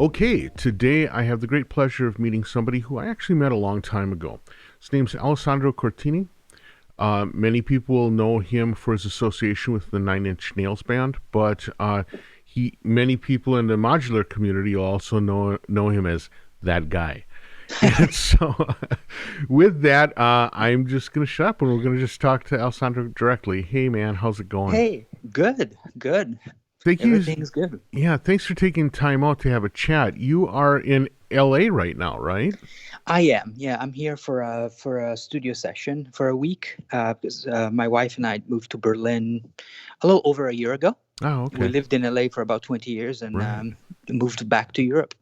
Okay, today I have the great pleasure of meeting somebody who I actually met a long time ago. His name's Alessandro Cortini. Many people know him for his association with the Nine Inch Nails band, but many people in the modular community also know him as that guy. And so, with that, I'm just going to shut up and we're going to just talk to Alessandro directly. Hey, man, how's it going? Hey, good. Thank you. Everything's good. Yeah, thanks for taking time out to have a chat. You are in LA right now, right? I am. Yeah, I'm here for a studio session for a week because my wife and I moved to Berlin a little over a year ago. Oh, We okay. lived in LA for about 20 years and Right. moved back to Europe.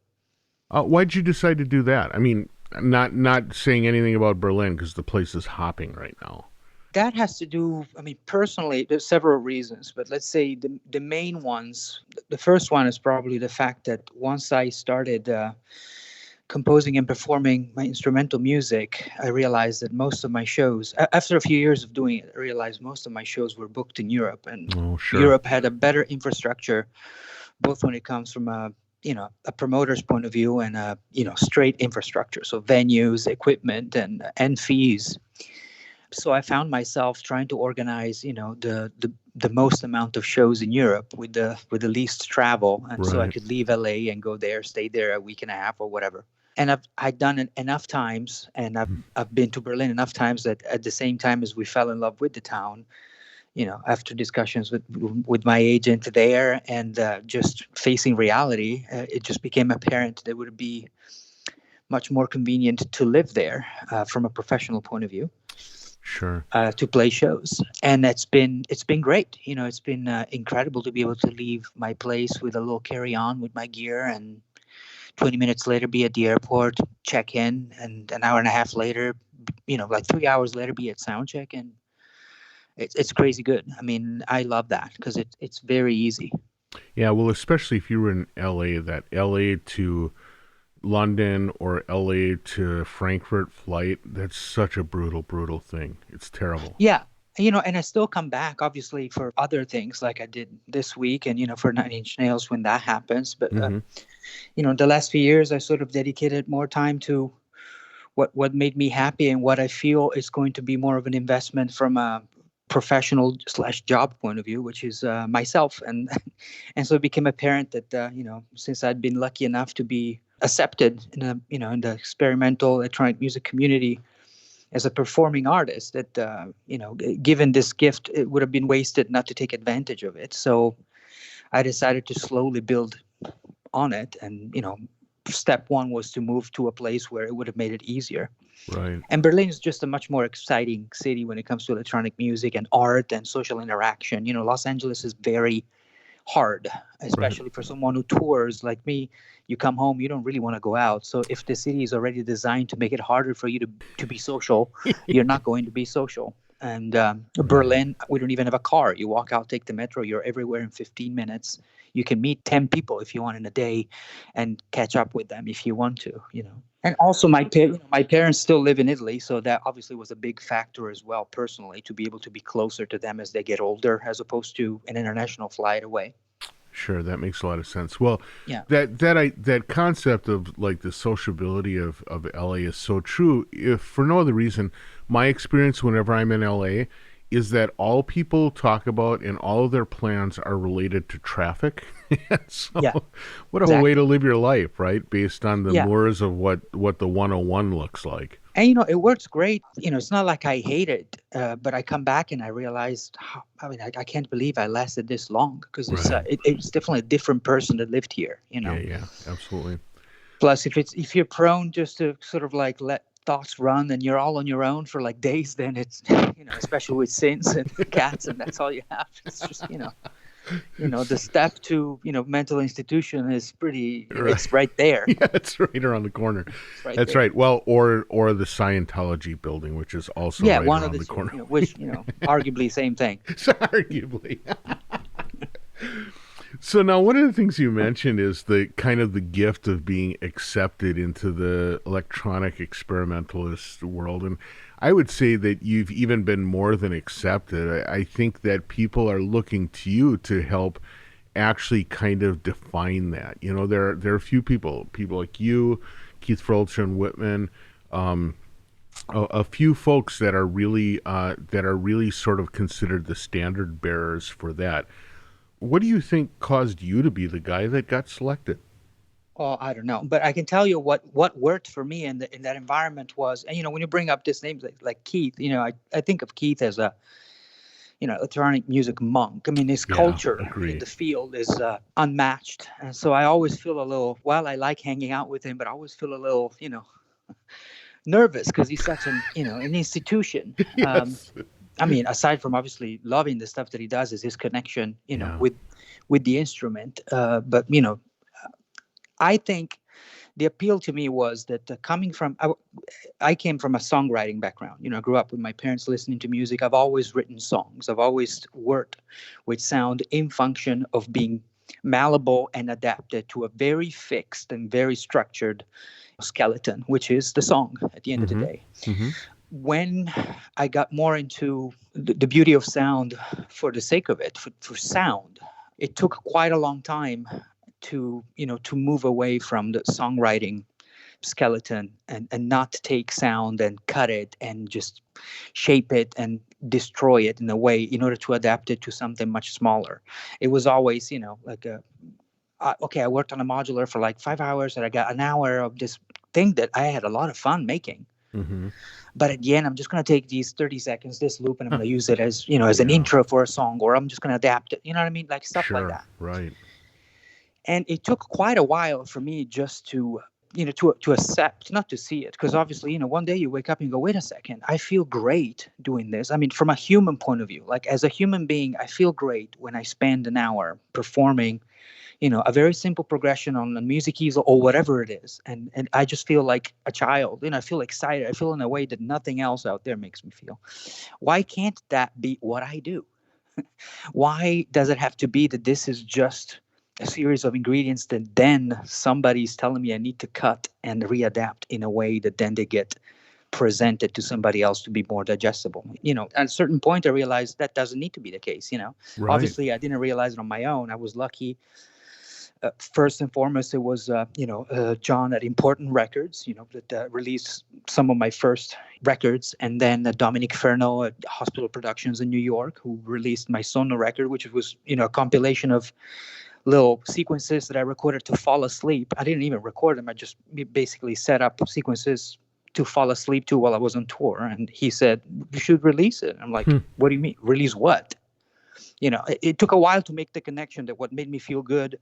Why'd you decide to do that? I mean, not saying anything about Berlin because the place is hopping right now. That has to do, I mean, personally, there's several reasons, but let's say the main ones. The first one is probably the fact that once I started composing and performing my instrumental music, I realized that most of my shows, after a few years of doing it, I realized most of my shows were booked in Europe, and Oh, sure. Europe had a better infrastructure, both when it comes from a promoter's point of view and a straight infrastructure, so venues, equipment, and fees. So I found myself trying to organize, the most amount of shows in Europe with the least travel, and so I Right. could leave LA and go there, stay there a week and a half or whatever. And I'd done it enough times, and I've been to Berlin enough times that at the same time as we fell in love with the town, after discussions with my agent there and just facing reality, it just became apparent that it would be much more convenient to live there from a professional point of view. Sure. To play shows, and it's been great. It's been incredible to be able to leave my place with a little carry-on with my gear, and 20 minutes later be at the airport, check in, and an hour and a half later, like 3 hours later, be at sound check, and it's crazy good. I mean, I love that because it's very easy. Yeah, well, especially if you were in LA, that LA to London or LA to Frankfurt flight, that's such a brutal, brutal thing. It's terrible. Yeah. And I still come back, obviously, for other things like I did this week and, for Nine Inch Nails when that happens. But, Hmm. the last few years, I sort of dedicated more time to what made me happy and what I feel is going to be more of an investment from a professional/job point of view, which is myself. And and so it became apparent that, since I'd been lucky enough to be accepted in the experimental electronic music community as a performing artist, that given this gift, it would have been wasted not to take advantage of it. So I decided to slowly build on it, and step one was to move to a place where it would have made it easier. Right. And Berlin is just a much more exciting city when it comes to electronic music and art and social interaction. Los Angeles is very hard, Right. especially for someone who tours like me. You come home, you don't really want to go out. So if the city is already designed to make it harder for you to be social, you're not going to be social. And Right. Berlin, we don't even have a car. You walk out, take the metro, you're everywhere in 15 minutes. You can meet 10 people if you want in a day and catch up with them if you want to. And also my parents still live in Italy, so that obviously was a big factor as well personally, to be able to be closer to them as they get older as opposed to an international flight away. Sure, that makes a lot of sense. Well, Yeah. that concept of like the sociability of LA is so true. If for no other reason, my experience whenever I'm in LA is that all people talk about and all of their plans are related to traffic. Yeah, So, what a way to exactly. live your life, right? Based on the Yeah. mores of what the 101 looks like. And it works great. It's not like I hate it, but I come back and I realized, I mean, I can't believe I lasted this long because Right. it's definitely a different person that lived here. Yeah, yeah, absolutely. Plus, if you're prone just to sort of like let thoughts run and you're all on your own for like days, then it's especially with synths and cats, and that's all you have. It's just the step to mental institution is pretty. Right. It's right there. Yeah, it's right around the corner. It's right That's there. right. Well, or the Scientology building, which is also Yeah, right one of around the the two. corner. Which arguably same thing. So arguably. So now one of the things you mentioned is the kind of the gift of being accepted into the electronic experimentalist world. And I would say that you've even been more than accepted. I think that people are looking to you to help actually kind of define that. There are a few people like you, Keith Frolcher and Whitman, a few folks that are really sort of considered the standard bearers for that. What do you think caused you to be the guy that got selected? Oh, I don't know, but I can tell you what worked for me in that environment was, and when you bring up this name like Keith, I think of Keith as a electronic music monk. I mean, his Yeah, culture in agree. the field is unmatched, and so I always feel a little. While I like hanging out with him, but I always feel a little, nervous because he's such an institution. Yes. I mean, aside from obviously loving the stuff that he does, is his connection, Yeah. with the instrument. But I think the appeal to me was that coming from I came from a songwriting background. I grew up with my parents listening to music. I've always written songs. I've always worked with sound in function of being malleable and adapted to a very fixed and very structured skeleton, which is the song at the end of the Mm-hmm. day. Mm-hmm. When I got more into the beauty of sound for the sake of it, for sound, it took quite a long time to move away from the songwriting skeleton and not take sound and cut it and just shape it and destroy it in a way in order to adapt it to something much smaller. It was always, like okay, I worked on a modular for like 5 hours and I got an hour of this thing that I had a lot of fun making. Mm-hmm. But at the end, I'm just going to take these 30 seconds, this loop, and I'm going to use it as, as an Yeah. intro for a song, or I'm just going to adapt it. You know what I mean? Like stuff like Sure. that. Right. And it took quite a while for me just to to accept, not to see it, because obviously one day you wake up and you go, wait a second, I feel great doing this. I mean, from a human point of view, like as a human being, I feel great when I spend an hour performing a very simple progression on the music easel or whatever it is, and I just feel like a child. I feel excited. I feel in a way that nothing else out there makes me feel. Why can't that be what I do? Why does it have to be that this is just a series of ingredients that then somebody's telling me I need to cut and readapt in a way that then they get presented to somebody else to be more digestible? At a certain point, I realized that doesn't need to be the case. Right. Obviously, I didn't realize it on my own. I was lucky. First and foremost, it was John at Important Records, that released some of my first records, and then Dominic Ferno at Hospital Productions in New York, who released my solo record, which was a compilation of little sequences that I recorded to fall asleep. I didn't even record them. I just basically set up sequences to fall asleep to while I was on tour. And he said, "You should release it." I'm like, Hmm. "What do you mean? Release what?" It took a while to make the connection that what made me feel good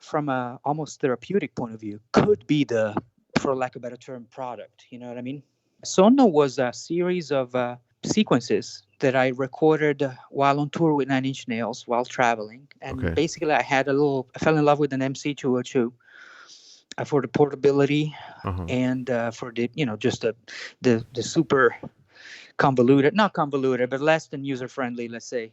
from a almost therapeutic point of view could be the, for lack of a better term, product. You know what I mean? Sono was a series of sequences that I recorded while on tour with Nine Inch Nails while traveling. And Okay. basically, I fell in love with an MC202 for the portability Uh-huh. and for the, just the super convoluted, not convoluted, but less than user friendly, let's say,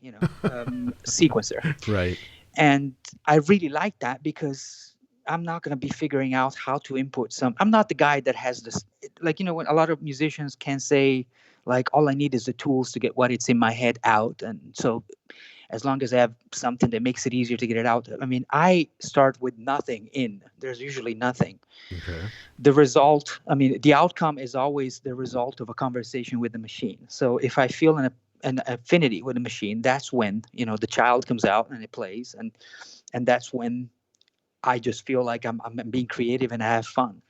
sequencer. Right. And I really like that because I'm not going to be figuring out how to input some. I'm not the guy that has this, like, when a lot of musicians can say, like, all I need is the tools to get what it's in my head out. And so as long as I have something that makes it easier to get it out, I mean, I start with nothing in. There's usually nothing. Okay. The result, I mean, the outcome is always the result of a conversation with the machine. So if I feel an affinity with the machine, that's when the child comes out and it plays, and that's when I just feel like I'm being creative and I have fun.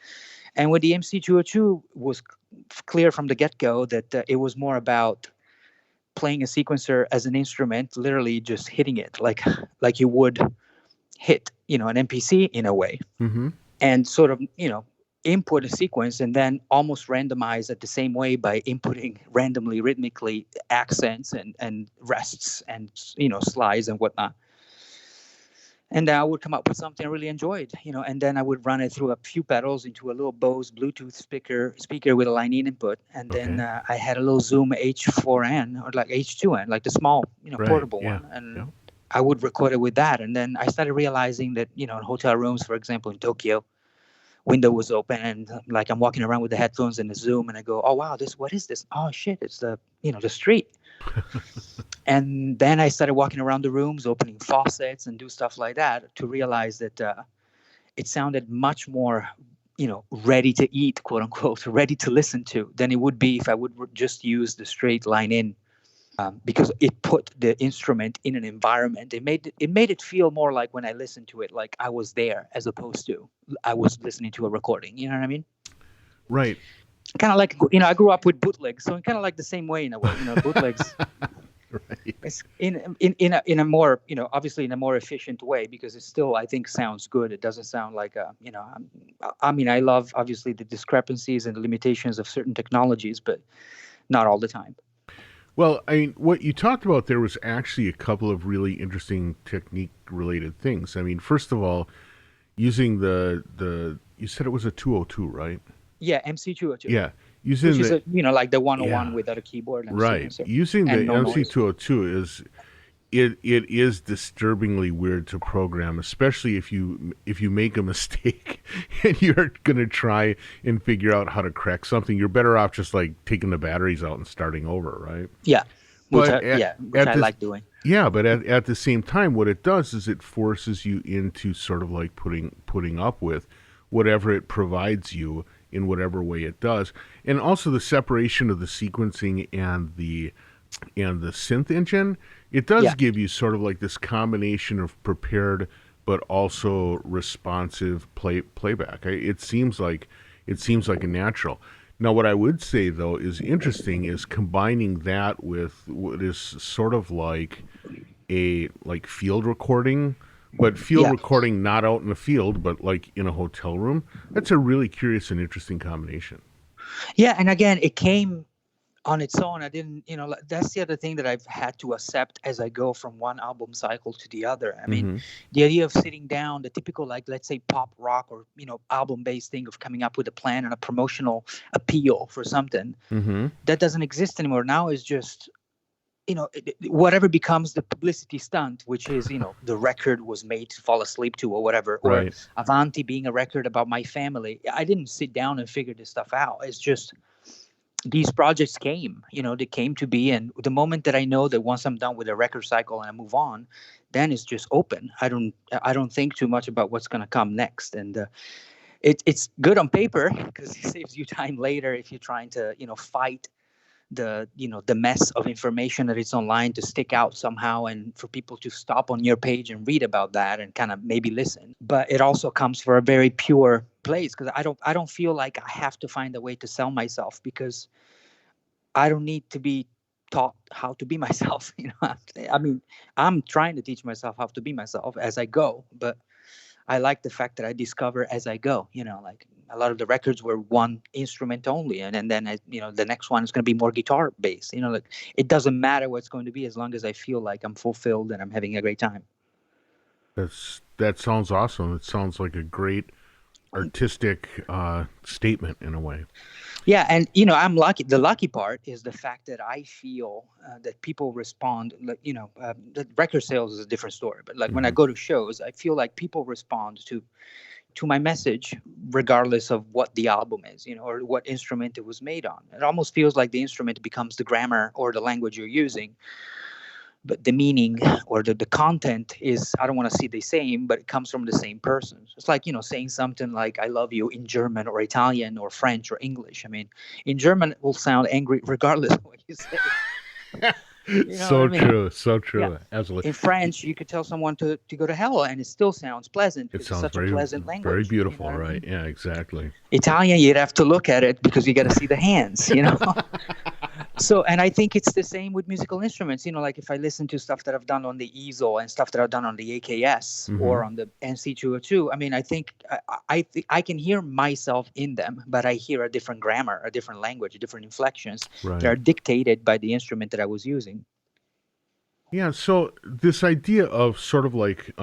And with the MC202 was clear from the get-go that it was more about playing a sequencer as an instrument, literally just hitting it like you would hit an MPC in a way, Mm-hmm. and sort of input a sequence and then almost randomize it the same way by inputting randomly rhythmically accents and rests and slides and whatnot. And I would come up with something I really enjoyed, and then I would run it through a few pedals into a little Bose Bluetooth speaker with a line-in input, and then Okay. I had a little Zoom H4n or like H2n, like the small, Right. portable Yeah. one, and Yeah. I would record it with that. And then I started realizing that in hotel rooms, for example, in Tokyo, window was open, and like I'm walking around with the headphones and the Zoom, and I go, oh wow, what is this? Oh shit, it's the street. And then I started walking around the rooms, opening faucets and do stuff like that, to realize that it sounded much more, ready to eat, quote unquote, ready to listen to, than it would be if I would just use the straight line in. Because it put the instrument in an environment. It made it feel more like, when I listened to it, like I was there, as opposed to I was listening to a recording. You know what I mean? Right. Kind of like, I grew up with bootlegs, so kind of like the same way in a way. Bootlegs. Right. It's in a more, obviously in a more efficient way, because it still, I think, sounds good. It doesn't sound like I love, obviously, the discrepancies and the limitations of certain technologies, but not all the time. Well, I mean, what you talked about there was actually a couple of really interesting technique-related things. I mean, first of all, using you said it was a 202, right? Yeah, MC202. Yeah, using Which is the like the 101 yeah, without a keyboard and right. so, Using and the no noise. MC202 it is disturbingly weird to program, especially if you make a mistake and you're going to try and figure out how to correct something. You're better off just like taking the batteries out and starting over, right? Yeah, which But I like doing. yeah, but at the same time, what it does is it forces you into sort of like putting up with whatever it provides you in whatever way it does, and also the separation of the sequencing and the synth engine. It does Yeah. give you sort of like this combination of prepared but also responsive playback. It seems like a natural. Now, what I would say though is interesting is combining that with what is sort of like a field recording, but field Yeah. recording not out in the field, but like in a hotel room. That's a really curious and interesting combination. Yeah, and again, it came on its own. I didn't, that's the other thing that I've had to accept as I go from one album cycle to the other. I mean, Mm-hmm. the idea of sitting down, the typical, like, let's say pop rock or, album based thing of coming up with a plan and a promotional appeal for something, Mm-hmm. that doesn't exist anymore. Now is just, whatever becomes the publicity stunt, which is, the record was made to fall asleep to or whatever, or Right. Avanti being a record about my family. I didn't sit down and figure this stuff out. It's just, these projects came, they came to be. And the moment that I know that once I'm done with a record cycle and I move on, then it's just open. I don't think too much about what's going to come next. And it's good on paper, because it saves you time later if you're trying to, fight the mess of information that is online to stick out somehow, and for people to stop on your page and read about that and kind of maybe listen. But it also comes for a very pure place, because I don't feel like I have to find a way to sell myself, because I don't need to be taught how to be myself. I mean, I'm trying to teach myself how to be myself as I go, but I like the fact that I discover as I go. Like a lot of the records were one instrument only, and then the next one is going to be more guitar based. Like, it doesn't matter what it's going to be, as long as I feel like I'm fulfilled and I'm having a great time. That sounds awesome. It sounds like a great artistic statement in a way. Yeah, and I'm lucky. The lucky part is the fact that I feel that people respond. Like, the record sales is a different story, but like when I Mm-hmm. go to shows, I feel like people respond to my message, regardless of what the album is, or what instrument it was made on. It almost feels like the instrument becomes the grammar or the language you're using, but the meaning or the content is, I don't want to see the same, but it comes from the same person. So it's like, saying something like I love you in German or Italian or French or English. I mean, in German it will sound angry regardless of what you say. You know what I So mean? true. So Yeah. true. Absolutely. In French, you could tell someone to go to hell and it still sounds pleasant, It because it's sounds such a very, pleasant very language. You know beautiful, what I right? mean? Yeah, exactly. Italian, you'd have to look at it because you got to see the hands, So, and I think it's the same with musical instruments. Like if I listen to stuff that I've done on the Easel and stuff that I've done on the AKS Mm-hmm. or on the NC202, I mean, I think I can hear myself in them, but I hear a different grammar, a different language, different inflections that are Right. dictated by the instrument that I was using. Yeah, so this idea of sort of like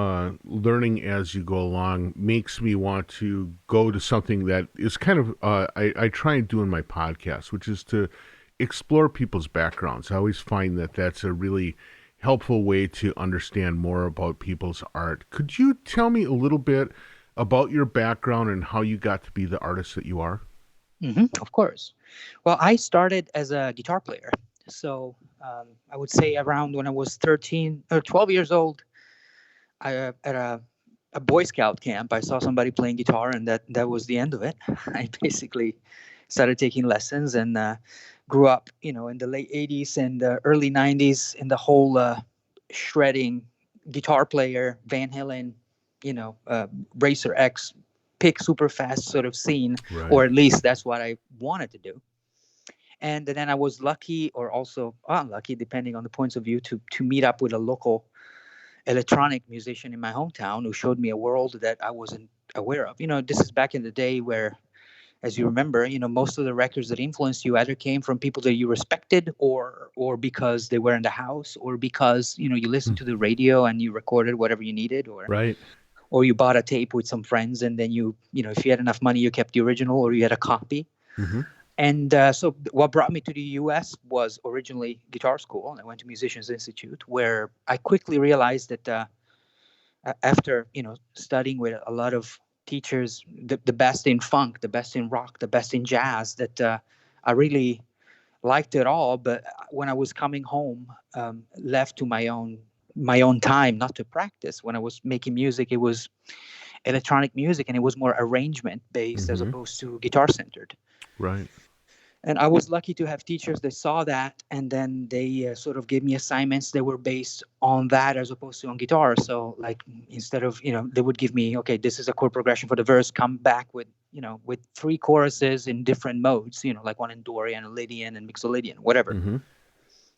learning as you go along makes me want to go to something that is kind of, I try and do in my podcast, which is to explore people's backgrounds. I always find that that's a really helpful way to understand more about people's art. Could you tell me a little bit about your background and how you got to be the artist that you are? Of course. Well, I started as a guitar player. So I would say around when I was 13 or 12 years old, at a Boy Scout camp, I saw somebody playing guitar, and that was the end of it. I basically started taking lessons and grew up, in the late 80s and early 90s in the whole shredding guitar player, Van Halen, Racer X, pick super fast sort of scene, Right. or at least that's what I wanted to do. And then I was lucky, or also unlucky, depending on the points of view, to meet up with a local electronic musician in my hometown who showed me a world that I wasn't aware of. This is back in the day where, as you remember, most of the records that influenced you either came from people that you respected, or because they were in the house, or because you listened to the radio and you recorded whatever you needed, Right. or you bought a tape with some friends, and then if you had enough money, you kept the original, or you had a copy. Mm-hmm. And so what brought me to the US was originally guitar school. And I went to Musicians Institute, where I quickly realized that after studying with a lot of teachers, the best in funk, the best in rock, the best in jazz, that I really liked it all. But when I was coming home, left to my own time, not to practice, when I was making music, it was electronic music, and it was more arrangement based as Mm-hmm. opposed to guitar centered. Right. And I was lucky to have teachers that saw that, and then they sort of gave me assignments that were based on that as opposed to on guitar. So, like, instead of they would give me, okay, this is a chord progression for the verse. Come back with with three choruses in different modes. Like one in Dorian, and Lydian, and Mixolydian, whatever. Mm-hmm.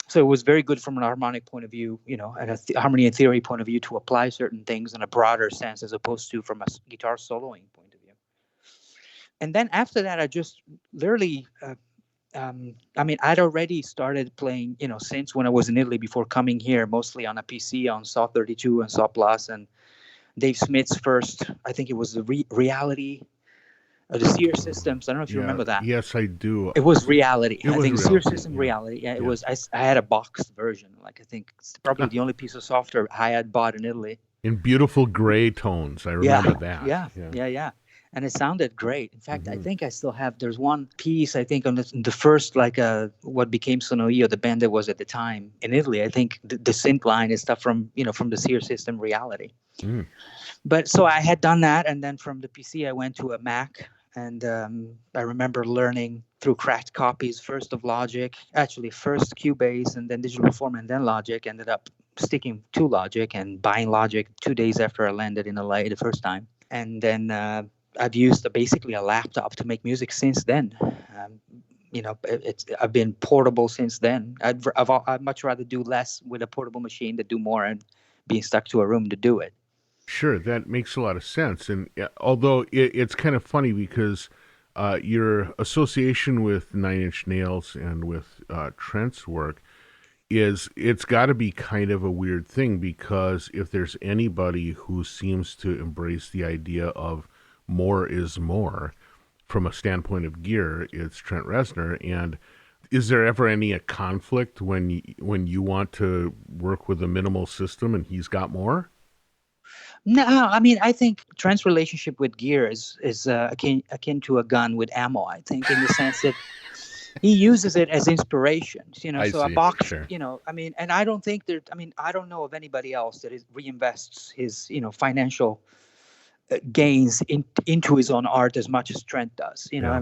So it was very good from an harmonic point of view, and a harmony and theory point of view, to apply certain things in a broader sense as opposed to from a guitar soloing point of view. And then after that, I just literally. I'd already started playing, since when I was in Italy before coming here, mostly on a PC, on Saw 32 and Saw Plus, and Dave Smith's first, I think it was the Reality, the Sear Systems. I don't know if you Yeah. remember that. Yes, I do. It was Reality. It I was think Sear Reality. System Yeah. Reality. Yeah, it Yeah. was. I had a boxed version. Like, I think it's probably the only piece of software I had bought in Italy. In beautiful gray tones. I remember that. Yeah. And it sounded great. In fact, I Mm-hmm. think I still have. There's one piece, I think, on the first, like, what became Sonoio, the band that was at the time in Italy. I think the synth line is stuff from from the Sear System Reality. Mm. But so I had done that, and then from the PC I went to a Mac, and I remember learning through cracked copies, first of Logic, actually first Cubase, and then Digital Performer, and then Logic. Ended up sticking to Logic and buying Logic 2 days after I landed in LA the first time, and then I've used basically a laptop to make music since then. I've been portable since then. I'd much rather do less with a portable machine than do more and being stuck to a room to do it. Sure, that makes a lot of sense. And although it's kind of funny because your association with Nine Inch Nails and with Trent's work it's got to be kind of a weird thing, because if there's anybody who seems to embrace the idea of more is more from a standpoint of gear, it's Trent Reznor. And is there ever any a conflict when you want to work with a minimal system and he's got more? No, I think Trent's relationship with gear is akin to a gun with ammo. I think, in the sense that he uses it as inspiration. I So a see. box. Sure. And I don't think there. I don't know of anybody else that reinvests his financial gains into his own art as much as Trent does. Yeah.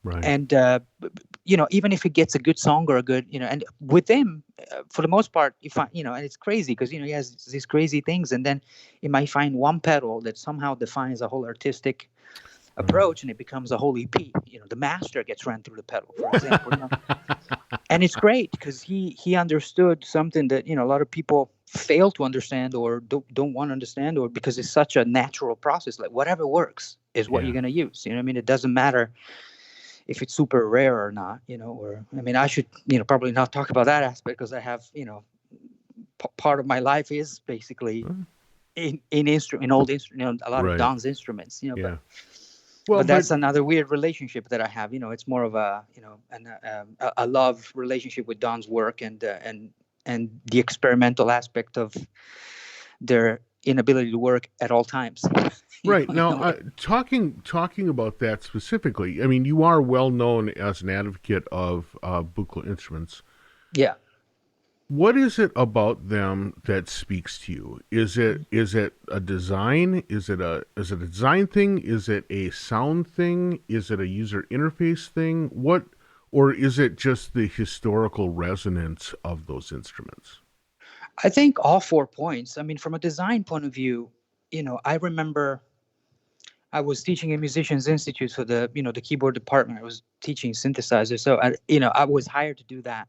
Right. And even if he gets a good song or a good, and with him, for the most part, you find, and it's crazy because he has these crazy things, and then you might find one pedal that somehow defines a whole artistic approach, and it becomes a whole EP. The master gets run through the pedal, for example. And it's great because he understood something that a lot of people fail to understand, or don't want to understand, or because it's such a natural process. Like, whatever works is what you're going to use. It doesn't matter if it's super rare or not. Or I should probably not talk about that aspect, because I have part of my life is basically in old instrument, a lot of Don's instruments. Yeah. But that's another weird relationship that I have. It's more of a a love relationship with Don's work, and the experimental aspect of their inability to work at all times. Right. In Now, a way. talking about that specifically, I mean, you are well known as an advocate of buccal instruments. Yeah. What is it about them that speaks to you? Is it a design? Is it a design thing? Is it a sound thing? Is it a user interface thing? What, or is it just the historical resonance of those instruments? I think all 4 points. I mean, from a design point of view, I remember I was teaching at Musicians Institute for the keyboard department. I was teaching synthesizer. So I was hired to do that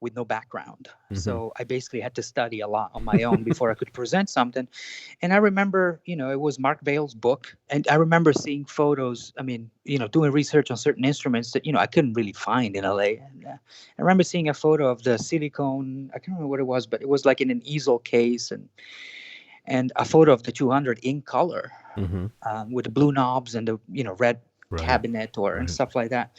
with no background. Mm-hmm. So I basically had to study a lot on my own before I could present something. And I remember, it was Mark Bale's book. And I remember seeing photos, I mean, doing research on certain instruments that, I couldn't really find in LA. And I remember seeing a photo of the silicone, I can't remember what it was, but it was like in an easel case, and a photo of the 200 in color, Mm-hmm. with the blue knobs and the red Right. cabinet and Right. stuff like that.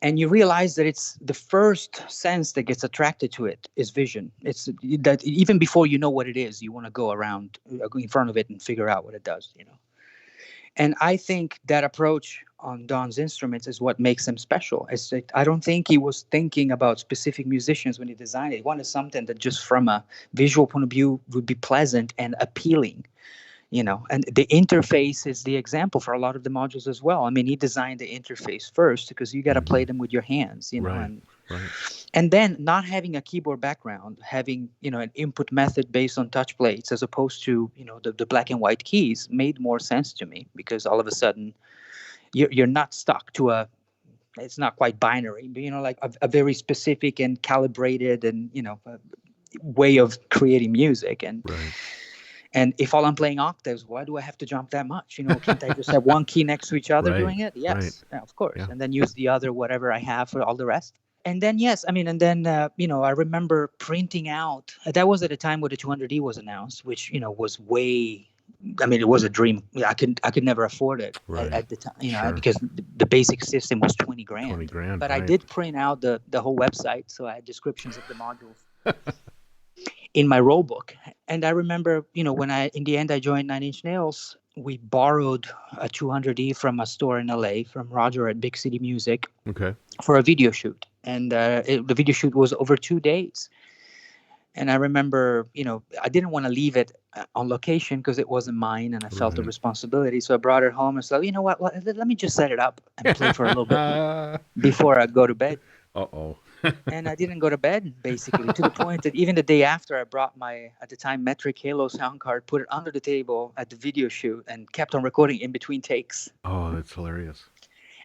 And you realize that it's the first sense that gets attracted to it is vision. It's that even before you know what it is, you want to go around in front of it and figure out what it does. And I think that approach on Don's instruments is what makes them special. It's like, I don't think he was thinking about specific musicians when he designed it. He wanted something that just from a visual point of view would be pleasant and appealing. And the interface is the example for a lot of the modules as well. I mean, he designed the interface first because you got to play them with your hands, Right. and Right. and then not having a keyboard background, having an input method based on touch plates as opposed to the black and white keys made more sense to me, because all of a sudden you're not stuck to it's not quite binary, but like a very specific and calibrated and way of creating music. Right. And if all I'm playing octaves, why do I have to jump that much? Can't I just have one key next to each other Right, doing it? Yes, right. yeah, of course. Yeah. And then use the other whatever I have for all the rest. And then yes, I mean, and then I remember printing out. That was at a time where the 200D was announced, which was way. I mean, it was a dream. I could never afford it Right. at the time, Sure. because the basic system was 20 grand. 20 grand. But right. I did print out the whole website, so I had descriptions of the modules in my roll book. And I remember, when in the end I joined Nine Inch Nails, we borrowed a 200E from a store in LA from Roger at Big City Music Okay. for a video shoot. And the video shoot was over 2 days. And I remember, I didn't want to leave it on location because it wasn't mine, and I felt the Right. responsibility. So I brought it home and said, you know what, let me just set it up and play for a little bit before I go to bed. Uh-oh. And I didn't go to bed, basically, to the point that even the day after, I brought my, at the time, metric Halo sound card, put it under the table at the video shoot, and kept on recording in between takes. Oh, that's hilarious.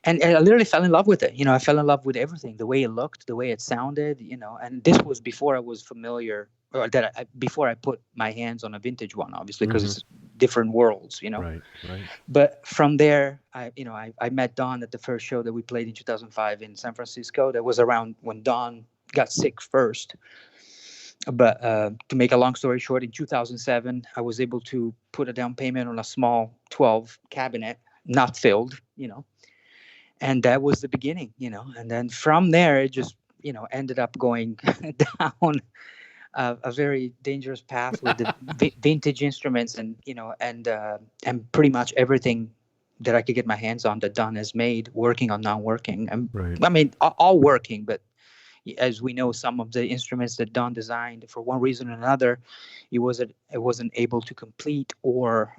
And I literally fell in love with it. I fell in love with everything, the way it looked, the way it sounded, and this was before I was familiar, or before I put my hands on a vintage one, obviously, because it's different worlds, Right, right. But from there, I met Don at the first show that we played in 2005 in San Francisco. That was around when Don got sick first. But to make a long story short, in 2007, I was able to put a down payment on a small 12 cabinet, not filled, and that was the beginning, and then from there, it just, ended up going down a very dangerous path with the vintage instruments, and and pretty much everything that I could get my hands on that Don has made, working or not working. And Right. I mean, all working, but as we know, some of the instruments that Don designed, for one reason or another, it wasn't able to complete, or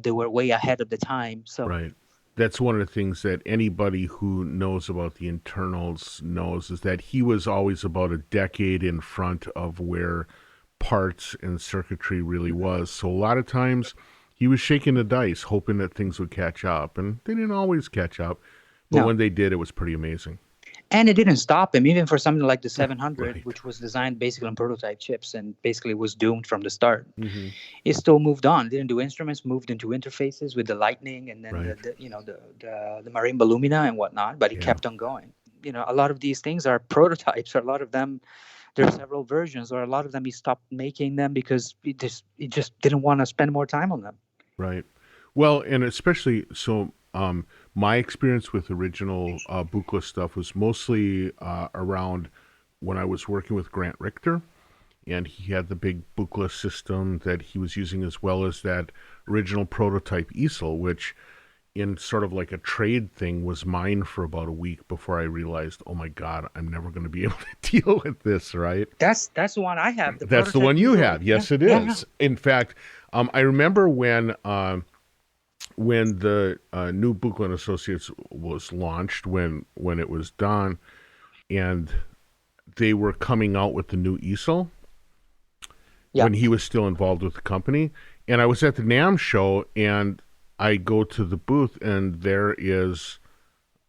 they were way ahead of the time. So Right. That's one of the things that anybody who knows about the internals knows, is that he was always about a decade in front of where parts and circuitry really was. So a lot of times he was shaking the dice, hoping that things would catch up, and they didn't always catch up. But No. when they did, it was pretty amazing. And it didn't stop him, even for something like the 700, Right. which was designed basically on prototype chips and basically was doomed from the start. Mm-hmm. It still moved on. Didn't do instruments, moved into interfaces with the Lightning, and then Right. the marimba lumina and whatnot. But it Yeah. kept on going. A lot of these things are prototypes, or a lot of them, there are several versions, or a lot of them he stopped making them because he just didn't want to spend more time on them. Right. Well, and especially so, my experience with original Buchla stuff was mostly around when I was working with Grant Richter, and he had the big bookless system that he was using, as well as that original prototype Easel, which in sort of like a trade thing was mine for about a week before I realized, oh my God, I'm never going to be able to deal with this, right? That's the one I have. The That's the prototype one you Easel. have. Yes, Yeah, it yeah, yeah. is. In fact, I remember when the new Buchla Associates was launched, when it was done, and they were coming out with the new Easel, Yeah. when he was still involved with the company. And I was at the NAMM show, and I go to the booth, and there is,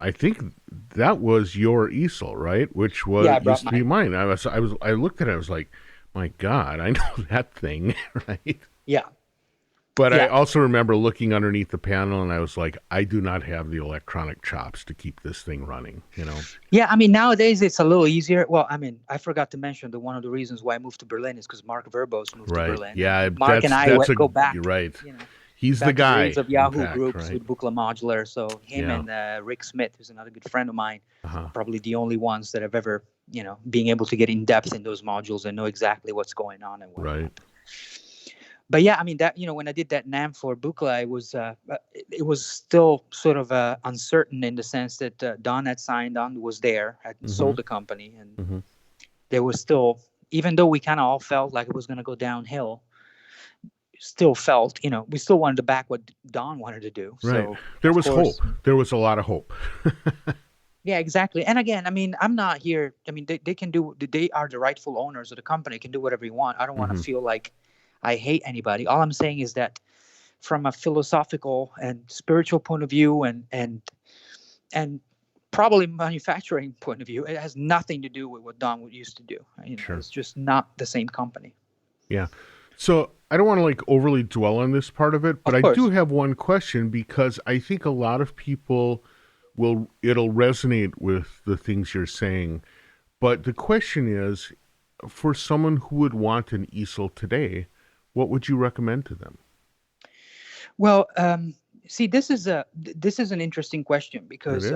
I think that was your Easel, right? Which was Yeah, I brought used to be mine. I looked at it, I was like, my God, I know that thing, right? Yeah. But I Yeah. also remember looking underneath the panel, and I was like, I do not have the electronic chops to keep this thing running, you know? Yeah, I mean, nowadays it's a little easier. Well, I mean, I forgot to mention that one of the reasons why I moved to Berlin is because Mark Verbos moved to Right. Berlin. Yeah, And Mark and I go back, you're right. you know, He's the back to the guy, days of in Yahoo fact, groups right? with Buchla Modular. So him Yeah. and Rick Smith, who's another good friend of mine, Uh-huh. probably the only ones that have ever, being able to get in depth in those modules and know exactly what's going on and whatnot. Right. But yeah, I mean that when I did that NAM for Buchla, it was still sort of uncertain in the sense that Don had signed on, was there, had sold the company, and there was still, even though we kind of all felt like it was going to go downhill, still felt, we still wanted to back what Don wanted to do. Right. So There of was course, hope. There was a lot of hope. Yeah, exactly. And again, I mean, I'm not here. I mean, they can do. They are the rightful owners of the company. Can do whatever you want. I don't want to feel like I hate anybody. All I'm saying is that from a philosophical and spiritual point of view, and probably manufacturing point of view, it has nothing to do with what Don used to do. Sure. It's just not the same company. Yeah. So I don't want to like overly dwell on this part of it, but I do have one question, because I think a lot of people it'll resonate with the things you're saying. But the question is, for someone who would want an Easel today, what would you recommend to them? Well, see, this is an interesting question, because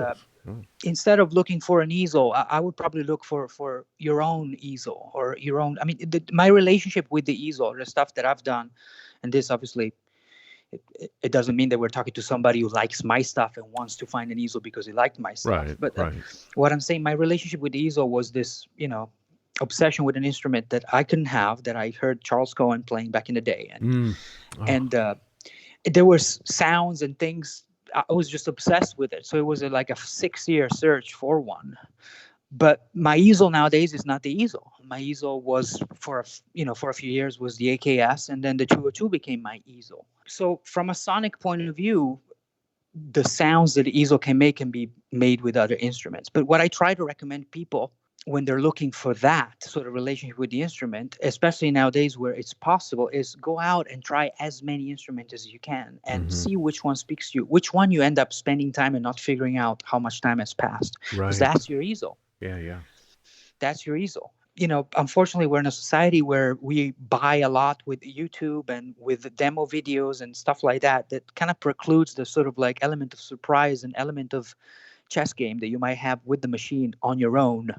instead of looking for an Easel, I would probably look for your own Easel, or your own. I mean, my relationship with the Easel, the stuff that I've done, and this obviously, it doesn't mean that we're talking to somebody who likes my stuff and wants to find an Easel because he liked my stuff. Right. But what I'm saying, my relationship with the Easel was this, obsession with an instrument that I couldn't have, that I heard Charles Cohen playing back in the day, and there were sounds and things. I was just obsessed with it. So it was like a 6-year search for one. But my Easel nowadays is not the Easel. My Easel was for a few years was the AKS, and then the 202 became my Easel. So from a sonic point of view, the sounds that the Easel can make can be made with other instruments. But what I try to recommend people when they're looking for that sort of relationship with the instrument, especially nowadays where it's possible, is go out and try as many instruments as you can and see which one speaks to you, which one you end up spending time and not figuring out how much time has passed. Because that's your Easel. Yeah. That's your Easel. Unfortunately, we're in a society where we buy a lot with YouTube and with demo videos and stuff like that kind of precludes the sort of like element of surprise and element of chess game that you might have with the machine on your own,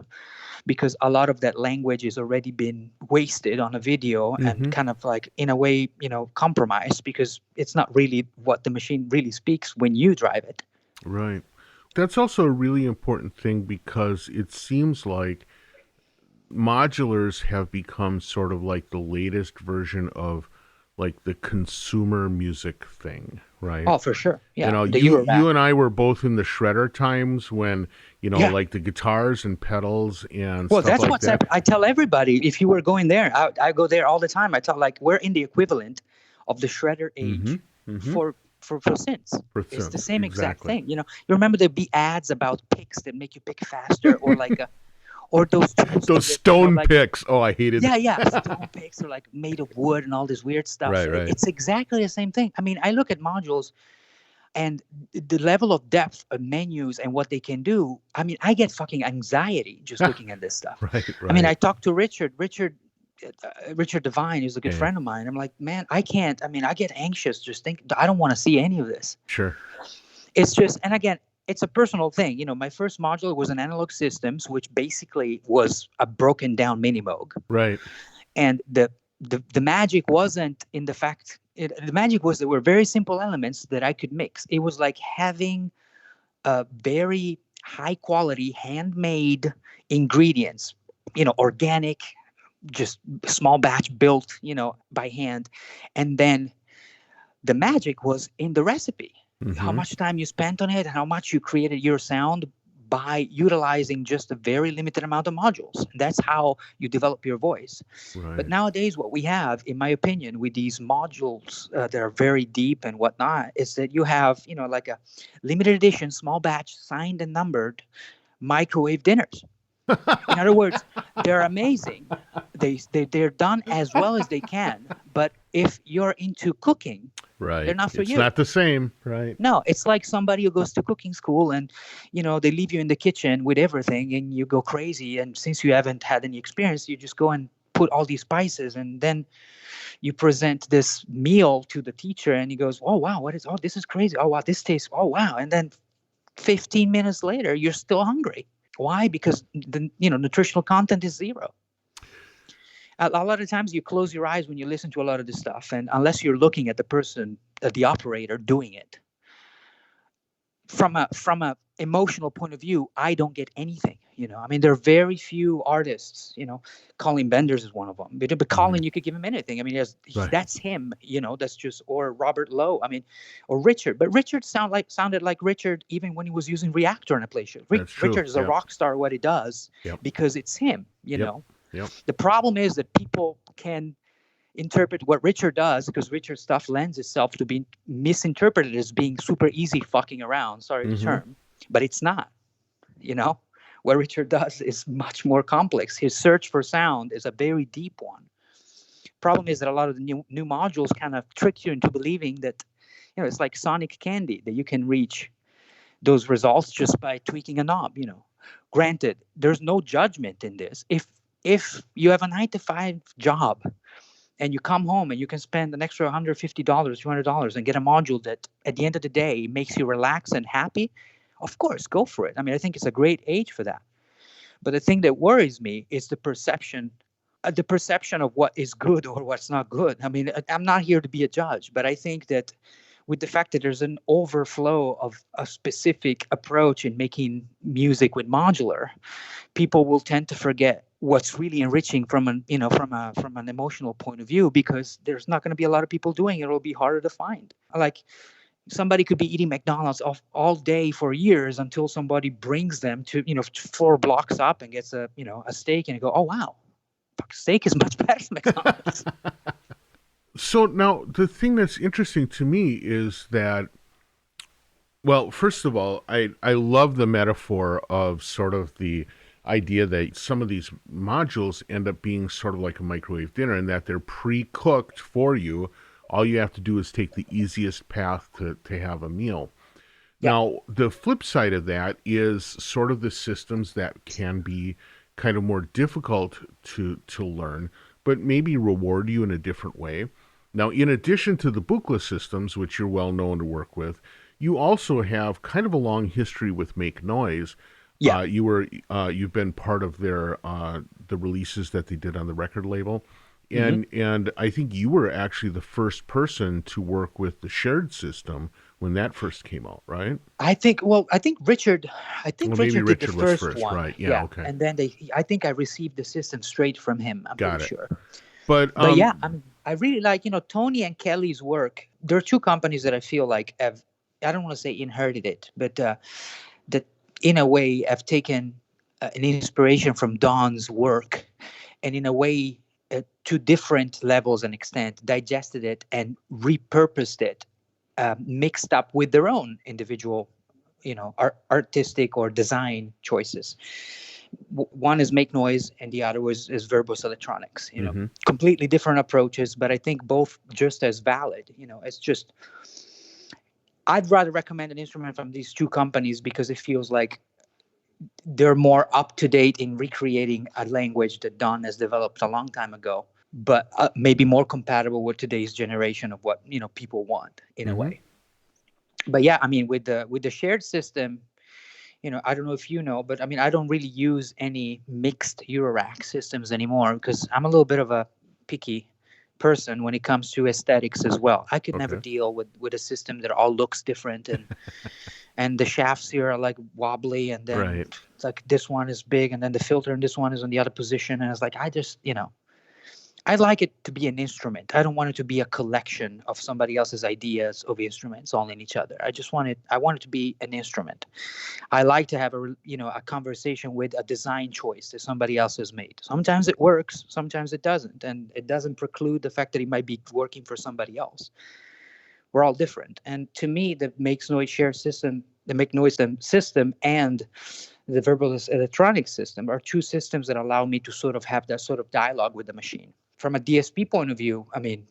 because a lot of that language has already been wasted on a video and kind of like, in a way, compromised, because it's not really what the machine really speaks when you drive it. Right. That's also a really important thing, because it seems like modulars have become sort of like the latest version of like the consumer music thing, right? Oh, for sure. Yeah. You and I were both in the shredder times when, like the guitars and pedals and stuff that's like what's that. I tell everybody, if you were going there, I go there all the time. I tell, like, we're in the equivalent of the shredder age for synths. It's the same exact thing. You remember there'd be ads about picks that make you pick faster, or like or those stone picks. Oh, I hated that. Yeah. Stone picks are like made of wood and all this weird stuff. Right. It's exactly the same thing. I mean, I look at modules and the level of depth of menus and what they can do. I mean, I get fucking anxiety just looking at this stuff. Right. I mean, I talked to Richard Devine, who's a good friend of mine. I'm like, man, I can't. I mean, I get anxious just think. I don't want to see any of this. Sure. It's just, and again, it's a personal thing. My first module was an Analog Systems, which basically was a broken down Minimoog. Right. And the magic wasn't in the fact. The magic was there were very simple elements that I could mix. It was like having a very high quality handmade ingredients, organic, just small batch built, by hand. And then the magic was in the recipe. How much time you spent on it, how much you created your sound by utilizing just a very limited amount of modules. That's how you develop your voice. Right. But nowadays, what we have, in my opinion, with these modules that are very deep and whatnot, is that you have, like a limited edition, small batch, signed and numbered microwave dinners. In other words, they're amazing. They're done as well as they can. But if you're into cooking, Right. they're not for It's you. not the same. Right. No, it's like somebody who goes to cooking school and, they leave you in the kitchen with everything and you go crazy. And since you haven't had any experience, you just go and put all these spices and then you present this meal to the teacher and he goes, oh, wow, this is crazy. Oh, wow, this tastes, oh, wow. And then 15 minutes later, you're still hungry. Why? Because the nutritional content is zero. A lot of times you close your eyes when you listen to a lot of this stuff, and unless you're looking at the person, the operator doing it, from a emotional point of view, I don't get anything. There are very few artists. Colin Benders is one of them. But Colin, you could give him anything. Right. That's him. That's just, or Robert Lowe. Or Richard. But Richard sounded like Richard even when he was using Reactor in a play show. Richard is a rock star. What he does, because it's him. Yep. The problem is that people can interpret what Richard does, because Richard's stuff lends itself to being misinterpreted as being super easy fucking around. Sorry the term, but it's not. What Richard does is much more complex. His search for sound is a very deep one. Problem is that a lot of the new modules kind of trick you into believing that, it's like sonic candy, that you can reach those results just by tweaking a knob. Granted, there's no judgment in this. If you have a 9-to-5 job and you come home and you can spend an extra $150, $200 and get a module that at the end of the day makes you relax and happy, of course, go for it. I think it's a great age for that. But the thing that worries me is the perception of what is good or what's not good. I'm not here to be a judge, but I think that with the fact that there's an overflow of a specific approach in making music with modular, people will tend to forget what's really enriching from an emotional point of view, because there's not going to be a lot of people doing it. It'll be harder to find. Like, somebody could be eating McDonald's all day for years until somebody brings them to 4 blocks up and gets a steak, and you go, oh wow, steak is much better than McDonald's. So now the thing that's interesting to me is that, well, first of all, I love the metaphor of sort of the idea that some of these modules end up being sort of like a microwave dinner, and that they're pre-cooked for you. All you have to do is take the easiest path to have a meal. Yeah. Now, the flip side of that is sort of the systems that can be kind of more difficult to learn, but maybe reward you in a different way. Now, in addition to the bookless systems, which you're well known to work with, you also have kind of a long history with Make Noise. Yeah. You've been part of their the releases that they did on the record label. And I think you were actually the first person to work with the shared system when that first came out, right? I think Richard did the was first one. Right. Yeah, okay. And then I think I received the system straight from him. I'm pretty sure. But yeah, I really like, Tony and Kelly's work. There are two companies that I feel like I don't want to say inherited it, but that in a way have taken an inspiration from Don's work, and in a way to different levels and extent digested it and repurposed it, mixed up with their own individual, artistic or design choices. One is Make Noise and the other is Verbose Electronics. Completely different approaches, but I think both just as valid. It's just, I'd rather recommend an instrument from these two companies because it feels like they're more up to date in recreating a language that Don has developed a long time ago, but maybe more compatible with today's generation of what people want in a way. But yeah, with the shared system, I don't know if you know, but I don't really use any mixed Eurorack systems anymore because I'm a little bit of a picky person when it comes to aesthetics as well. I could never Okay. deal with a system that all looks different, and the shafts here are like wobbly, and then Right. it's like this one is big, and then the filter in this one is on the other position, and it's like I just I like it to be an instrument. I don't want it to be a collection of somebody else's ideas of instruments all in each other. I want it to be an instrument. I like to have a conversation with a design choice that somebody else has made. Sometimes it works, sometimes it doesn't, and it doesn't preclude the fact that it might be working for somebody else. We're all different, and to me, the Makes Noise share system, the Make Noise system, and the Verbalist electronic system are two systems that allow me to sort of have that sort of dialogue with the machine. From a DSP point of view, I mean,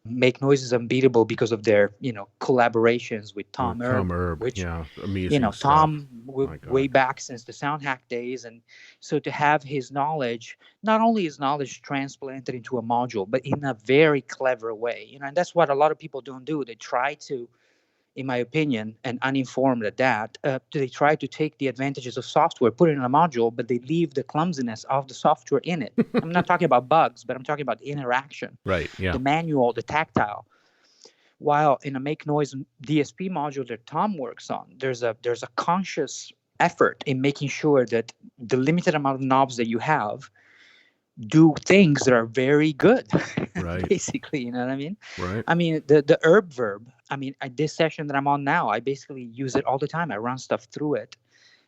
Make Noise is unbeatable because of their, collaborations with Tom Tom Erb, Erb. which, Yeah. Amazing stuff. Tom My way God. back since the Soundhack days. And so to have his knowledge, not only his knowledge transplanted into a module, but in a very clever way, and that's what a lot of people don't do. They try to, in my opinion, and uninformed at that, they try to take the advantages of software, put it in a module, but they leave the clumsiness of the software in it. I'm not talking about bugs, but I'm talking about the interaction, Right. Yeah. the manual, the tactile. While in a Make Noise DSP module that Tom works on, there's a conscious effort in making sure that the limited amount of knobs that you have do things that are very good. Right. Basically, you know what I mean? Right. I mean, the herb verb, I mean, this session that I'm on now, I basically use it all the time. I run stuff through it,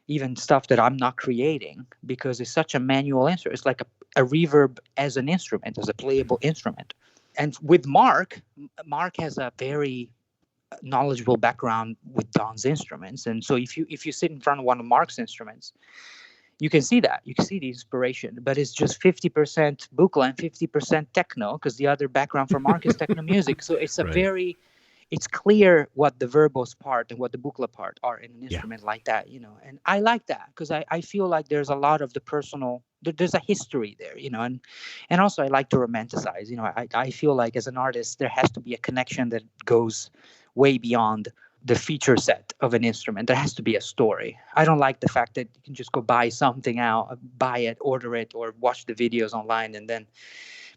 even stuff that I'm not creating, because it's such a manual instrument. It's like a reverb as an instrument, as a playable instrument. And with Mark has a very knowledgeable background with Don's instruments. And so if you sit in front of one of Mark's instruments, you can see that. You can see the inspiration, but it's just 50% Buchla and 50% techno, because the other background for Mark is techno music. So Right. it's clear what the verbose part and what the Buchla part are in an Yeah. instrument like that, And I like that because I feel like there's a lot of the personal, there's a history there, and also I like to romanticize, I feel like as an artist, there has to be a connection that goes way beyond the feature set of an instrument. There has to be a story. I don't like the fact that you can just go buy something out, buy it, order it, or watch the videos online and then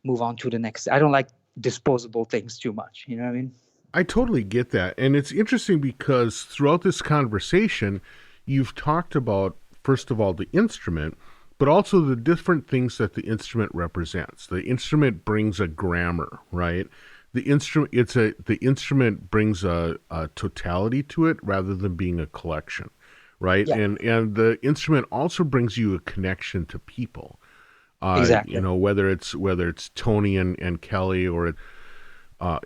move on to the next. I don't like disposable things too much. You know what I mean? I totally get that. And it's interesting because throughout this conversation, you've talked about, first of all, the instrument, but also the different things that the instrument represents. The instrument brings a grammar, right? The instrument brings a totality to it rather than being a collection, right? Yeah, And the instrument also brings you a connection to people. exactly. Whether it's Tony and Kelly, or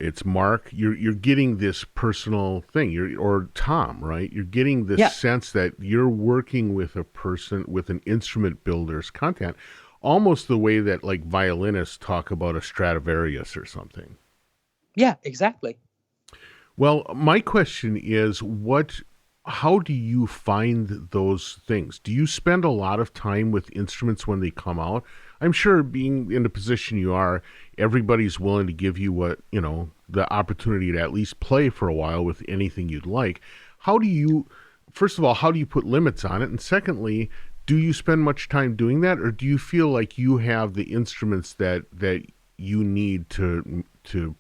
it's Mark, you're getting this personal thing. Or Tom, right? You're getting this Yeah, sense that you're working with a person, with an instrument builder's content, almost the way that like violinists talk about a Stradivarius or something. yeah, exactly. Well, my question is, how do you find those things? Do you spend a lot of time with instruments when they come out? I'm sure, being in the position you are, everybody's willing to give you the opportunity to at least play for a while with anything you'd like. First of all, how do you put limits on it? And secondly, do you spend much time doing that, or do you feel like you have the instruments that you need to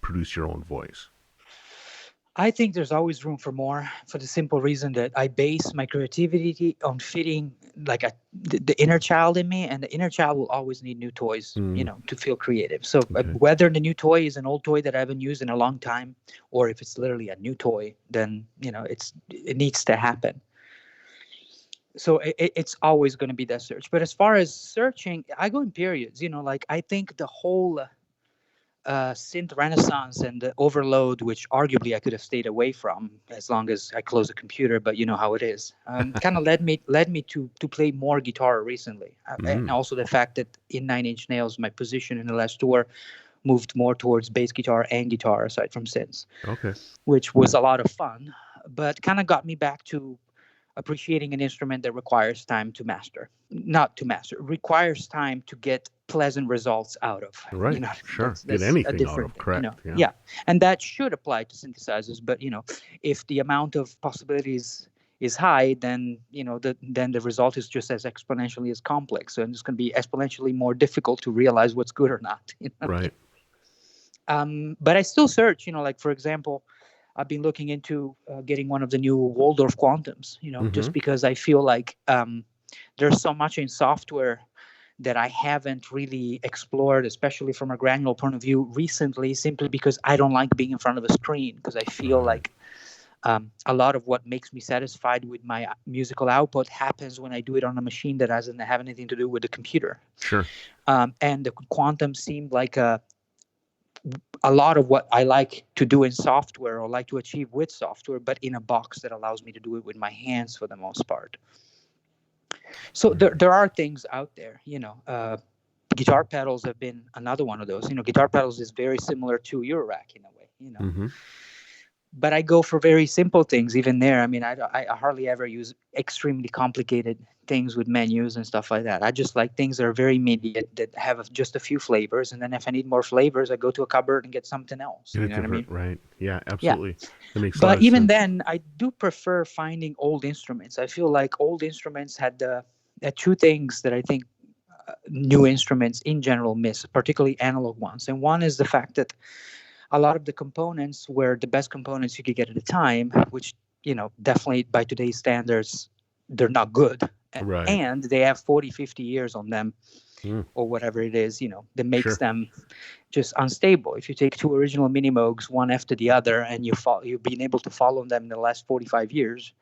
produce your own voice? I think there's always room for more, for the simple reason that I base my creativity on fitting like the inner child in me, and the inner child will always need new toys, Mm, to feel creative. So okay. whether the new toy is an old toy that I haven't used in a long time, or if it's literally a new toy, then it needs to happen. So it's always going to be that search. But as far as searching, I go in periods. Like I think the whole synth renaissance and the overload, which arguably I could have stayed away from as long as I close the computer, but you know how it is, kind of led me to play more guitar recently, and Mm, also the fact that in Nine Inch Nails, my position in the last tour moved more towards bass guitar and guitar aside from synths, okay. which was a lot of fun, but kind of got me back to appreciating an instrument that requires time to master. Not to master, requires time to get pleasant results out of. Right. Sure. Get That's a anything out different of, thing, correct. Yeah. Yeah, and that should apply to synthesizers. But if the amount of possibilities is high, then then the result is just as exponentially as complex, and it's going to be exponentially more difficult to realize what's good or not. Right. But I still search, like, for example, I've been looking into getting one of the new Waldorf Quantums, just because I feel like there's so much in software that I haven't really explored, especially from a granular point of view recently, simply because I don't like being in front of a screen, because I feel like a lot of what makes me satisfied with my musical output happens when I do it on a machine that doesn't have anything to do with the computer. Sure. And the Quantum seemed like a lot of what I like to do in software, or like to achieve with software, but in a box that allows me to do it with my hands for the most part. So there are things out there, guitar pedals have been another one of those. Guitar pedals is very similar to Eurorack in a way, But I go for very simple things even there. I mean, I hardly ever use extremely complicated things with menus and stuff like that. I just like things that are very immediate, that have just a few flavors. And then if I need more flavors, I go to a cupboard and get something else. You know what I mean? Right. Yeah, absolutely. Yeah. That makes a lot But of even sense. then, I do prefer finding old instruments. I feel like old instruments had two things that I think new instruments in general miss, particularly analog ones. And one is the fact that a lot of the components were the best components you could get at the time, which, definitely by today's standards, they're not good. Right. And they have 40, 50 years on them, or whatever it is, that makes them just unstable. If you take two original Mini Moogs, one after the other, and you've been able to follow them in the last 45 years,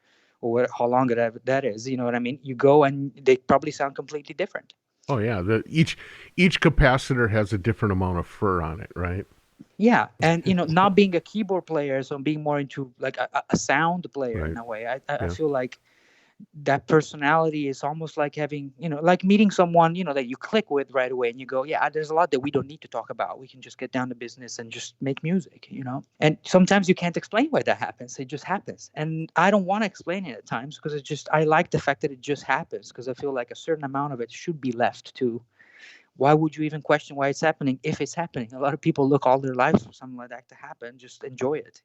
or how long that is, you know what I mean? You go and they probably sound completely different. Oh yeah, each capacitor has a different amount of fur on it, right? Yeah, and not being a keyboard player, so being more into like a sound player in a way. I feel like that personality is almost like having, like meeting someone, that you click with right away, and you go, yeah, there's a lot that we don't need to talk about. We can just get down to business and just make music, And sometimes you can't explain why that happens. It just happens. And I don't want to explain it at times, because I like the fact that it just happens, because I feel like a certain amount of it should be left to. Why would you even question why it's happening if it's happening? A lot of people look all their lives for something like that to happen. Just enjoy it,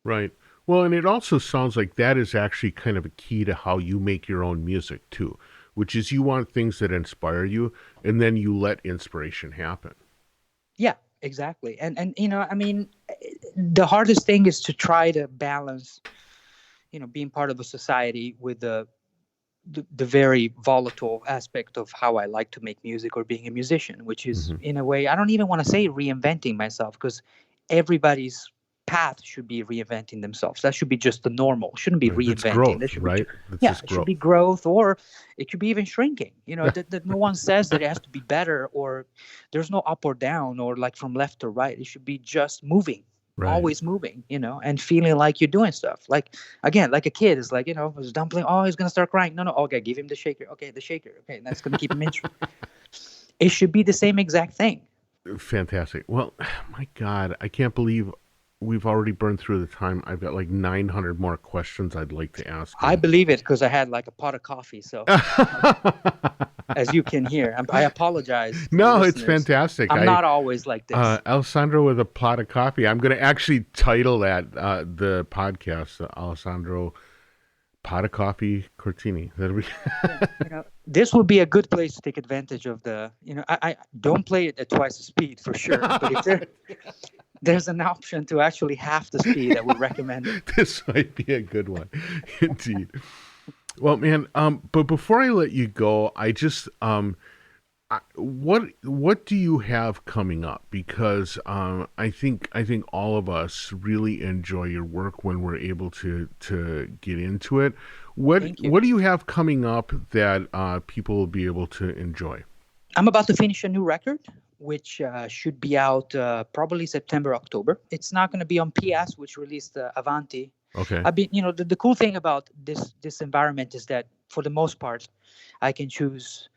Right. Well, and it also sounds like that is actually kind of a key to how you make your own music too, which is you want things that inspire you, and then you let inspiration happen. Yeah, exactly. And I mean, the hardest thing is to try to balance, being part of a society with the very volatile aspect of how I like to make music, or being a musician, which is in a way, I don't even want to say reinventing myself, because everybody's path should be reinventing themselves. That should be just the normal. It shouldn't be reinventing. It's growth, that should right? Be, it should be growth, or it could be even shrinking. That no one says that it has to be better, or there's no up or down, or like from left to right. It should be just moving. Right. Always moving, and feeling like you're doing stuff. Like, again, like a kid is like, was dumpling. Oh, he's going to start crying. No. Okay, give him the shaker. Okay, the shaker. Okay, that's going to keep him interested. It should be the same exact thing. Fantastic. Well, my God, I can't believe we've already burned through the time. I've got like 900 more questions I'd like to ask you. I believe it, because I had like a pot of coffee. So, as you can hear, I apologize. No, it's fantastic. I'm not always like this. Alessandro with a pot of coffee. I'm going to actually title that the podcast, Alessandro Pot of Coffee Cortini. This would be a good place to take advantage of the. I don't play it at twice the speed for sure, but if there's an option to actually half the speed, I would recommend it. This might be a good one, indeed. Well, man, but before I let you go, I just what do you have coming up? Because I think all of us really enjoy your work when we're able to get into it. What do you have coming up that people will be able to enjoy? I'm about to finish a new record, which should be out probably September, October. It's not going to be on PS, which released Avanti. Okay. I've been, the cool thing about this environment is that for the most part, I can choose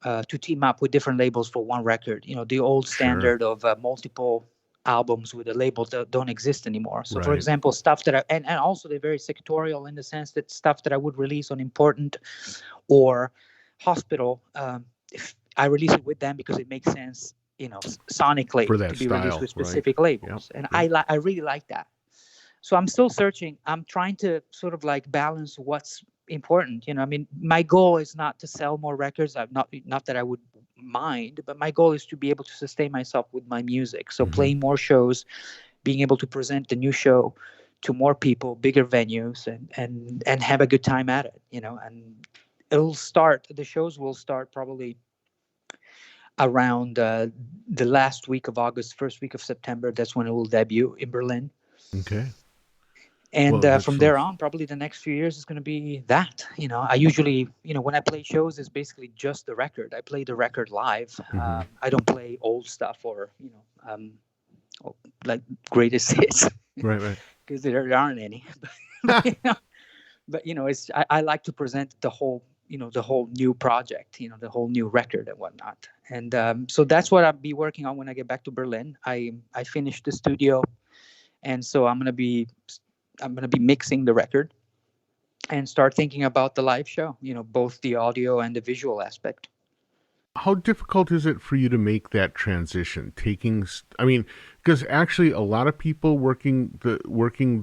to team up with different labels for one record. The old standard of multiple albums with a label that don't exist anymore. So, for example, stuff that and also they're very sectorial in the sense that stuff that I would release on Important or Hospital, if I release it with them because it makes sense, sonically to be released with specific labels. Yep. And I really like that. So I'm still searching. I'm trying to sort of like balance what's important. I mean, my goal is not to sell more records. Not that I would mind, but my goal is to be able to sustain myself with my music. So Mm-hmm. playing more shows, being able to present the new show to more people, bigger venues, and have a good time at it, and the shows will start probably around the last week of August, first week of September. That's when it will debut in Berlin. Okay. And Well, that from there sounds. on, probably the next few years is going to be that. I usually, when I play shows, it's basically just the record. I play the record live. Mm-hmm. I don't play old stuff or, like greatest hits Right, right. because there aren't any. But I like to present the whole new project, the whole new record and whatnot. And so that's what I'll be working on when I get back to Berlin. I finished the studio, and so I'm gonna be mixing the record and start thinking about the live show. Both the audio and the visual aspect. How difficult is it for you to make that transition? I mean, because actually, a lot of people working the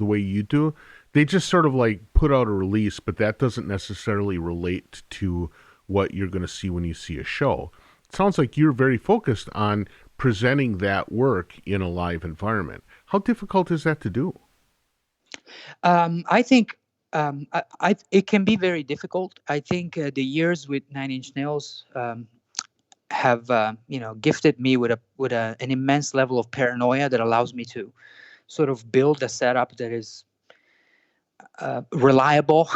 way you do, they just sort of like put out a release, but that doesn't necessarily relate to what you're going to see when you see a show. It sounds like you're very focused on presenting that work in a live environment. How difficult is that to do? I think it can be very difficult. I think the years with Nine Inch Nails have gifted me with an immense level of paranoia that allows me to sort of build a setup that is reliable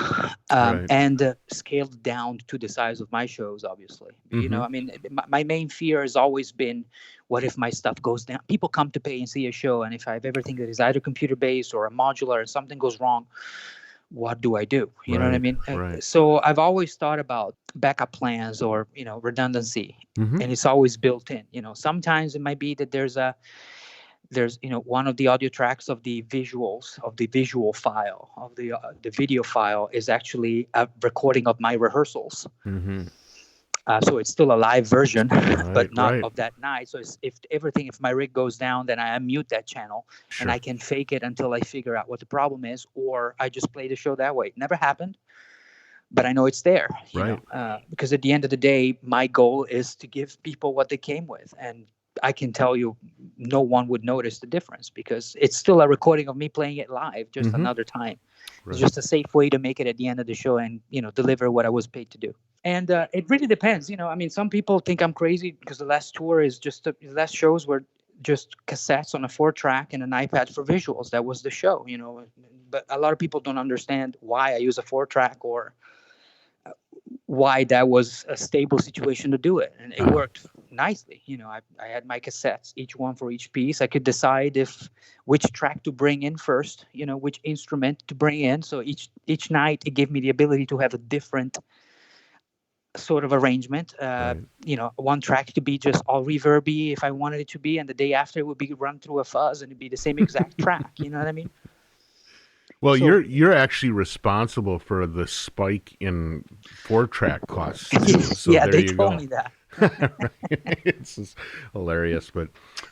Right. and scaled down to the size of my shows. Obviously, Mm-hmm. I mean, my main fear has always been, what if my stuff goes down? People come to pay and see a show, and if I have everything that is either computer based or a modular and something goes wrong, what do I do? You know what I Right. mean? Right. So I've always thought about backup plans or redundancy, Mm-hmm. and it's always built in. Sometimes it might be that there's one of the audio tracks of the visuals of the visual file of the video file is actually a recording of my rehearsals. Mm-hmm. So it's still a live version, Right. but not Right. of that night. So if my rig goes down, then I unmute that channel and Sure. I can fake it until I figure out what the problem is, or I just play the show that way. It never happened, but I know it's there, Right. because at the end of the day, my goal is to give people what they came with. And I can tell you, no one would notice the difference because it's still a recording of me playing it live, just Mm-hmm. another time. It's Right. just a safe way to make it at the end of the show and, deliver what I was paid to do. And it really depends. I mean, some people think I'm crazy because the last tour is the last shows were just cassettes on a 4-track and an iPad for visuals. That was the show, But a lot of people don't understand why I use a 4-track or why that was a stable situation to do it. And it worked nicely. I had my cassettes, each one for each piece. I could decide which track to bring in first, which instrument to bring in. So each night it gave me the ability to have a different sort of arrangement. Right. One track to be just all reverby if I wanted it to be, and the day after it would be run through a fuzz and it'd be the same exact track. You know what I mean? Well, So you're actually responsible for the spike in 4-track costs too. So yeah, there they you told go. me that. It's just hilarious, but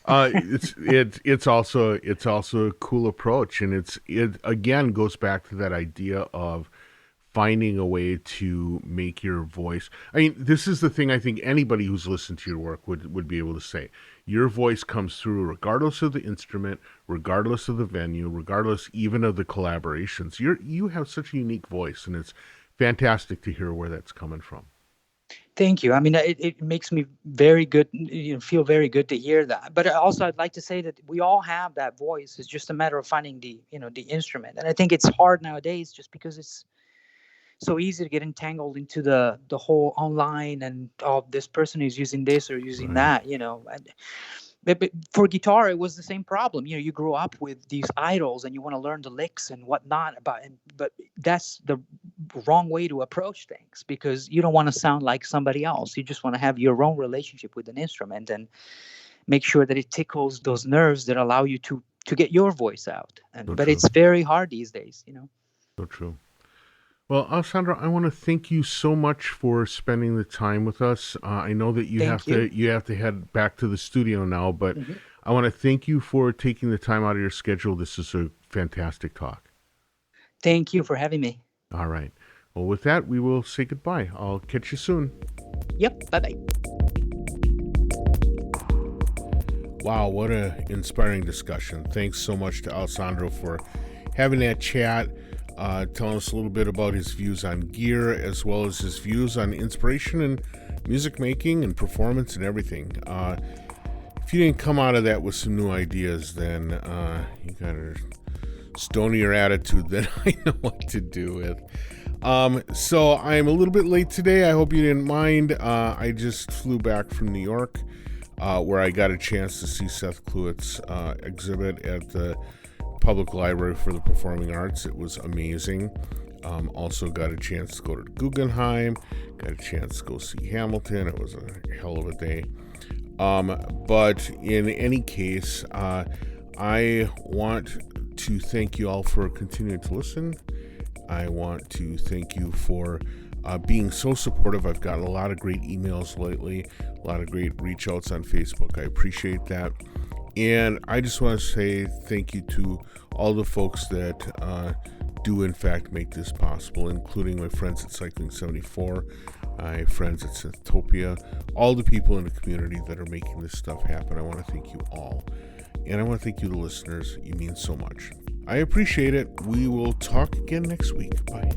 it's also a cool approach, and it again goes back to that idea of finding a way to make your voice. I mean, this is the thing I think anybody who's listened to your work would be able to say. Your voice comes through regardless of the instrument, regardless of the venue, regardless even of the collaborations. You have such a unique voice, and it's fantastic to hear where that's coming from. Thank you. I mean, it makes me very good, feel very good to hear that. But also, I'd like to say that we all have that voice. It's just a matter of finding the instrument. And I think it's hard nowadays just because it's so easy to get entangled into the whole online and, oh, this person is using this or using Right. that. But for guitar, it was the same problem. You grow up with these idols and you want to learn the licks and whatnot but that's the wrong way to approach things, because you don't want to sound like somebody else. You just want to have your own relationship with an instrument and make sure that it tickles those nerves that allow you to get your voice out. So But true. it's very hard these days. So true. Well, Alessandro, I want to thank you so much for spending the time with us. I know that Thank you. you have to head back to the studio now, but Mhm. I want to thank you for taking the time out of your schedule. This is a fantastic talk. Thank you for having me. All right. Well, with that, we will say goodbye. I'll catch you soon. Yep. Bye-bye. Wow, what an inspiring discussion. Thanks so much to Alessandro for having that chat, telling us a little bit about his views on gear, as well as his views on inspiration and music making and performance and everything. If you didn't come out of that with some new ideas, then you got a stonier attitude than I know what to do with. So I'm a little bit late today. I hope you didn't mind. I just flew back from New York, where I got a chance to see Seth Kluwett's exhibit at the Public Library for the Performing Arts. It was amazing. Also got a chance to go to Guggenheim, got a chance to go see Hamilton. It was a hell of a day. But in any case, I want to thank you all for continuing to listen. I want to thank you for being so supportive. I've gotten a lot of great emails lately, a lot of great reach outs on Facebook. I appreciate that. And I just want to say thank you to all the folks that do in fact make this possible, including my friends at Cycling 74, my friends at Synthtopia, all the people in the community that are making this stuff happen. I want to thank you all. And I want to thank you, the listeners. You mean so much. I appreciate it. We will talk again next week. Bye.